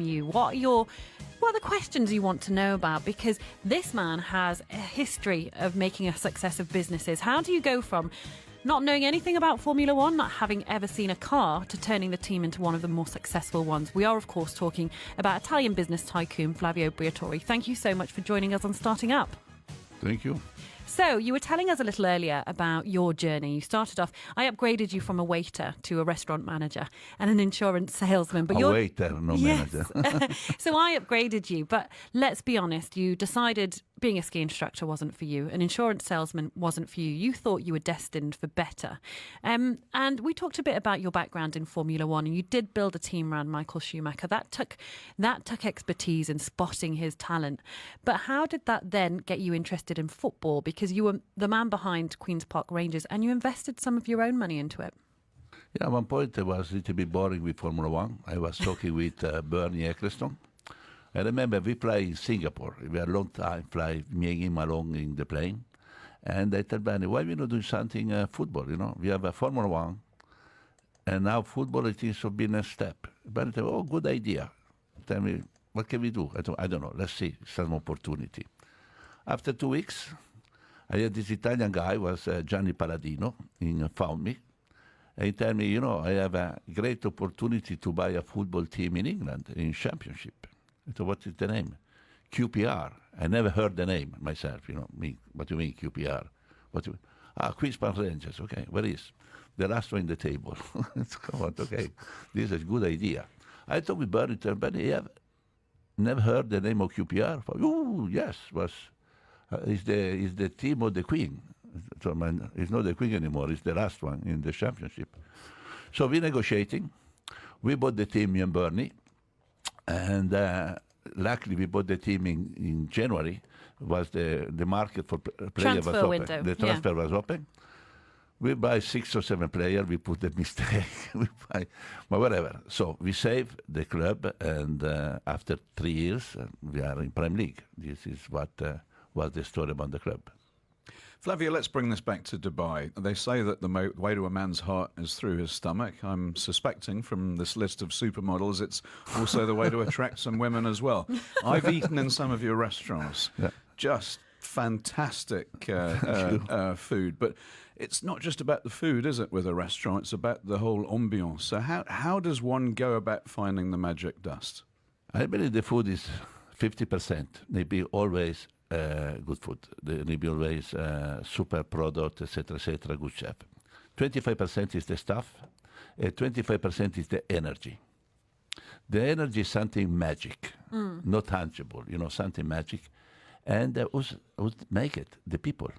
you. What are the questions you want to know about? Because this man has a history of making a success of businesses. How do you go from not knowing anything about Formula One, not having ever seen a car, to turning the team into one of the more successful ones? We are, of course, talking about Italian business tycoon Flavio Briatore. Thank you so much for joining us on Starting Up. Thank you. So, you were telling us a little earlier about your journey. You started off, I upgraded you from a waiter to a restaurant manager and an insurance salesman. But a waiter, no manager. So I upgraded you. But let's be honest, you decided being a ski instructor wasn't for you. An insurance salesman wasn't for you. You thought you were destined for better. And we talked a bit about your background in Formula One, and you did build a team around Michael Schumacher. That took expertise in spotting his talent. But how did that then get you interested in football? Because you were the man behind Queen's Park Rangers and you invested some of your own money into it. Yeah, at one point I was a little bit boring with Formula One. I was talking with Bernie Ecclestone. I remember we fly in Singapore. We had a long time fly, me and him along in the plane. And I tell Bernie, why we not do something football, you know? We have a Formula One, and now football, it is been a step. Bernie said, oh, good idea. Tell me, what can we do? I don't know, let's see, some opportunity. After 2 weeks, I had this Italian guy, was Gianni Palladino, he found me. And he told me, you know, I have a great opportunity to buy a football team in England, in Championship. I thought, what is the name? QPR. I never heard the name myself, you know, me. What do you mean, QPR? Queen's Park Rangers, okay, where is? The last one in the table. Come on, okay, this is a good idea. I thought with Bernie, but I have never heard the name of QPR. Oh, yes, is the team of the Queen. So it's not the Queen anymore, it's the last one in the Championship. So we're negotiating. We bought the team, me and Bernie. And luckily, we bought the team in January. Was the market for players was open. Window. The transfer was open. We buy 6 or 7 players. We put the mistake. But whatever. So we save the club, and after 3 years, we are in Prime League. This is what was the story about the club. Flavio, let's bring this back to Dubai. They say that the way to a man's heart is through his stomach. I'm suspecting from this list of supermodels, it's also the way to attract some women as well. I've eaten in some of your restaurants. Yeah. Just fantastic food. But it's not just about the food, is it, with a restaurant? It's about the whole ambiance. So how does one go about finding the magic dust? I believe the food is 50%. Maybe always good food. There will be always super product, etc., good chef. 25% is the stuff, 25% is the energy. The energy is something magic, not tangible, you know, something magic. And who's make it? The people.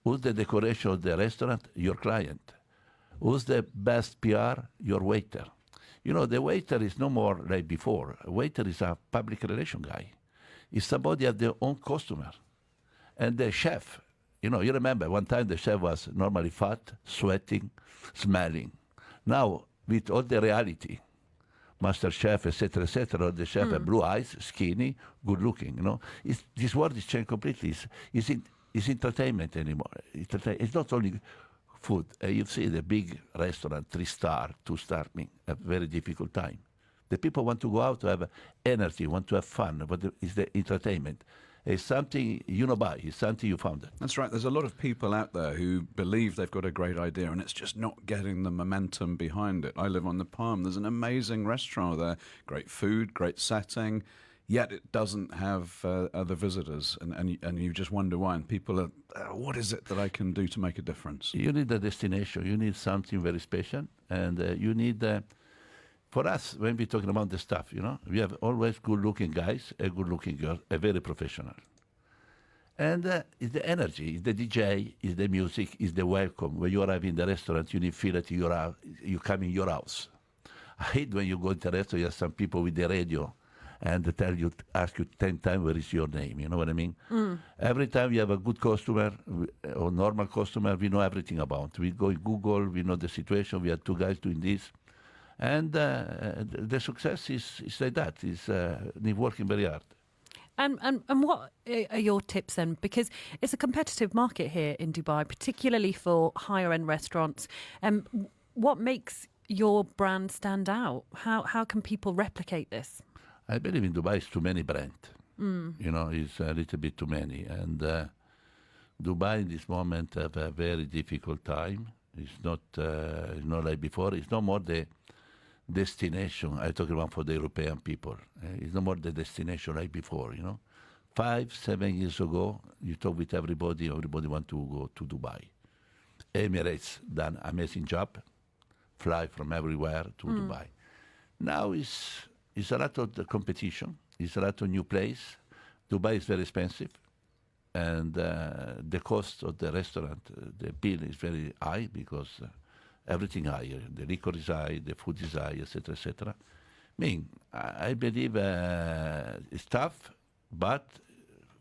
Who's the decoration of the restaurant? Your client. Who's the best PR? Your waiter. You know, the waiter is no more like before. A waiter is a public relation guy. Is somebody have their own customer. And the chef, you know, you remember one time the chef was normally fat, sweating, smelling. Now, with all the reality, master chef, etc., the chef have blue eyes, skinny, good looking, you know. This world is changed completely. It's entertainment anymore. It's not only food. You see the big restaurant, 3-star, 2-star, a very difficult time. The people want to go out to have energy, want to have fun, but it's the entertainment. It's something you know buy, it's something you found it. That's right. There's a lot of people out there who believe they've got a great idea and it's just not getting the momentum behind it. I live on the Palm. There's an amazing restaurant there, great food, great setting, yet it doesn't have other visitors. And you just wonder why. And people are, what is it that I can do to make a difference? You need a destination. You need something very special. And you need... For us, when we're talking about the stuff, you know, we have always good-looking guys, a good-looking girl, a very professional. And it's the energy, it's the DJ, it's the music, it's the welcome. When you arrive in the restaurant, you need to feel that you come in your house. I hate when you go to the restaurant, you have some people with the radio and they ask you 10 times, where is your name? You know what I mean? Every time you have a good customer or normal customer, we know everything about. We go in Google, we know the situation, we have 2 guys doing this. And the success is like that. It's working very hard. And what are your tips then? Because it's a competitive market here in Dubai, particularly for higher end restaurants. What makes your brand stand out? How can people replicate this? I believe in Dubai is too many brands. You know, it's a little bit too many. And Dubai in this moment have a very difficult time. It's not like before. It's no more the destination. I talk about for the European people. It's no more the destination like before, you know. 5, 7 years ago, you talk with everybody want to go to Dubai. Emirates done amazing job, fly from everywhere to Dubai. Now it's a lot of the competition. It's a lot of new place. Dubai is very expensive, and the cost of the restaurant, the bill is very high because everything higher. The liquor is high, the food is high, etc., etc. I mean, I believe it's tough, but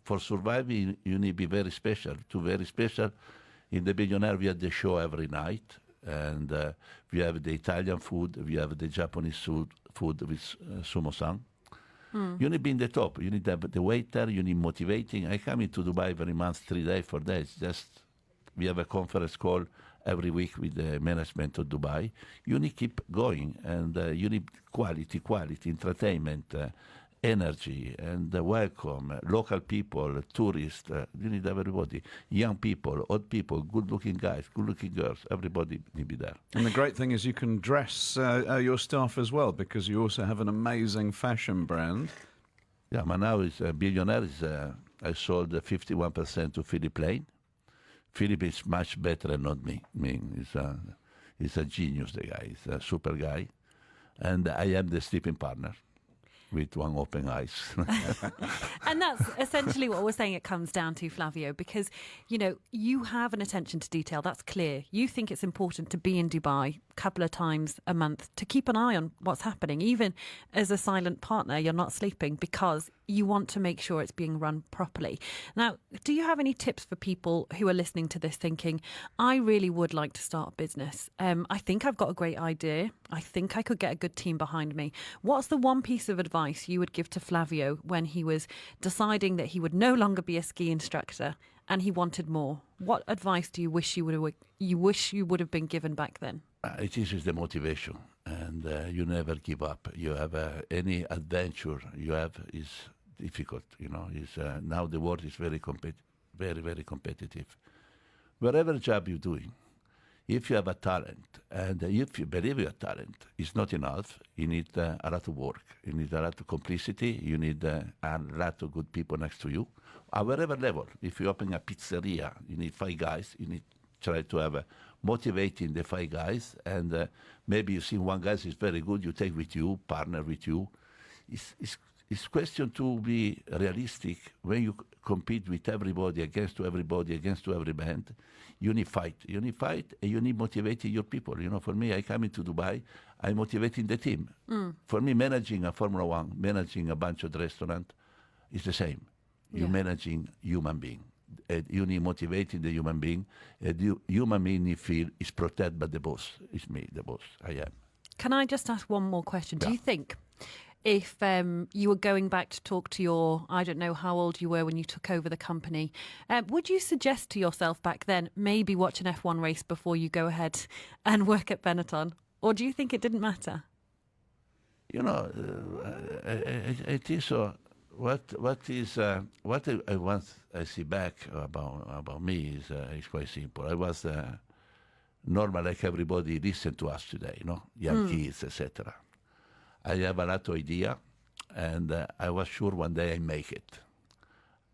for surviving, you need to be very special. To very special, in the Billionaire, we have the show every night, and we have the Italian food, we have the Japanese food with sumo-san. You need to be in the top. You need to have the waiter, you need motivating. I come into Dubai every month, 3 days, 4 days. Just we have a conference call every week with the management of Dubai. You need to keep going, and you need quality, entertainment, energy, and welcome, local people, tourists. You need everybody, young people, old people, good-looking guys, good-looking girls. Everybody need to be there. And the great thing is you can dress your staff as well, because you also have an amazing fashion brand. Yeah, but now it's Billionaire. I sold 51% to Philip Lane. Philip is much better than not me. I mean, he's a genius, the guy. He's a super guy. And I am the sleeping partner with one open eyes. And that's essentially what we're saying it comes down to, Flavio, because, you know, you have an attention to detail. That's clear. You think it's important to be in Dubai a couple of times a month to keep an eye on what's happening. Even as a silent partner, you're not sleeping because you want to make sure it's being run properly. Now, do you have any tips for people who are listening to this thinking, I really would like to start a business. I think I've got a great idea. I think I could get a good team behind me. What's the one piece of advice you would give to Flavio when he was deciding that he would no longer be a ski instructor and he wanted more? What advice do you wish you would have been given back then? It is the motivation, and you never give up. You have any adventure you have is difficult. You know, now the world is very very competitive. Whatever job you're doing, if you have a talent, and if you believe your talent, it's not enough. You need a lot of work. You need a lot of complicity. You need a lot of good people next to you. At whatever level, if you open a pizzeria, you need 5 guys. You need to try to have motivating the 5 guys, and maybe you see one guy is very good, you take with you, partner with you. It's question to be realistic. When you compete with everybody, against every band, you need fight. You need fight, and you need motivating your people. You know, for me, I come into Dubai, I'm motivating the team. For me, managing a Formula One, managing a bunch of restaurants, is the same. You're managing human being. And you need motivating the human being. And the human being need feel is protected by the boss. It's me, the boss. I am. Can I just ask one more question? Yeah. Do you think if you were going back to talk to your, I don't know how old you were when you took over the company, would you suggest to yourself back then, maybe watch an F1 race before you go ahead and work at Benetton? Or do you think it didn't matter? You know, I think so. What I see back about me is quite simple. I was normal like everybody listen to us today, you know, young kids, etc. I have a lot of idea, and I was sure one day I make it.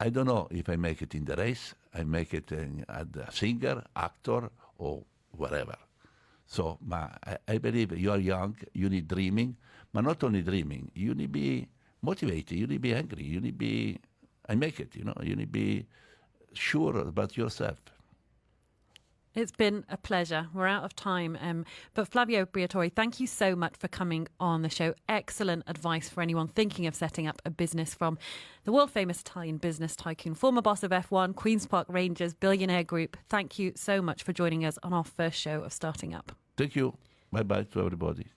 I don't know if I make it in the race, I make it as a singer, actor, or whatever. So I believe you are young, you need dreaming, but not only dreaming, you need to be motivated, you need to be angry, you need to be, I make it, you know, you need to be sure about yourself. It's been a pleasure. We're out of time. But Flavio Briatore, thank you so much for coming on the show. Excellent advice for anyone thinking of setting up a business, from the world-famous Italian business tycoon, former boss of F1, Queen's Park Rangers, Billionaire Group. Thank you so much for joining us on our first show of Starting Up. Thank you. Bye-bye to everybody.